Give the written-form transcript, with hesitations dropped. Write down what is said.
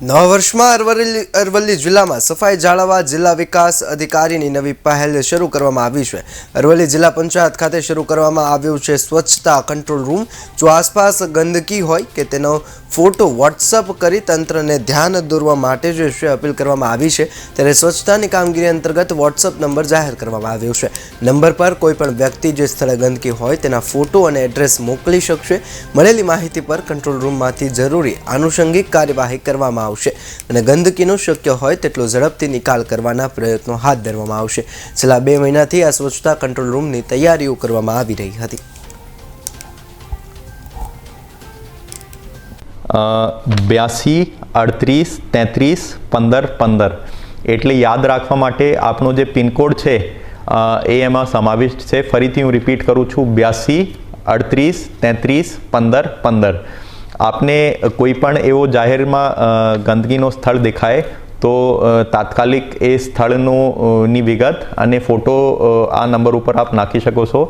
નવા વર્ષમાં અરવલ્લી જિલ્લામાં સફાઈ જાળવવા જિલ્લા વિકાસ અધિકારીની નવી પહેલ શરૂ કરવામાં આવી છે। અરવલ્લી જિલ્લા પંચાયત ખાતે શરૂ કરવામાં આવ્યું છે સ્વચ્છતા કંટ્રોલ રૂમ। જો આસપાસ ગંદકી હોય કે તેનો ફોટો વોટ્સઅપ કરી તંત્રને ધ્યાન દોરવા માટે જે છે અપીલ કરવામાં આવી છે। ત્યારે સ્વચ્છતાની કામગીરી અંતર્ગત વોટ્સઅપ નંબર જાહેર કરવામાં આવ્યો છે। નંબર પર કોઈપણ વ્યક્તિ જે સ્થળે ગંદકી હોય તેના ફોટો અને એડ્રેસ મોકલી શકશે। મળેલી માહિતી પર કંટ્રોલ રૂમમાંથી જરૂરી આનુષંગિક કાર્યવાહી કરવામાં આવશે અને ગંદકીનો શક્ય હોય તેટલો ઝડપથી નિકાલ કરવાના પ્રયત્નો હાથ ધરવામાં આવશે। છેલ્લા 2 મહિનાથી આ સ્વચ્છતા કંટ્રોલ રૂમની તૈયારીઓ કરવામાં આવી રહી હતી। 82 38 33 15 15 એટલે યાદ રાખવા માટે આપનો જે પિનકોડ છે એ એમાં સમાવિષ્ટ છે। ફરીથી હું રિપીટ કરું છું 82 38 33 15 15। આપને કોઈ પણ એવો જાહેરમાં ગંદકીનો સ્થળ દેખાય તો તાત્કાલિક એ સ્થળની વિગત અને ફોટો આ નંબર ઉપર આપ નાખી શકો છો।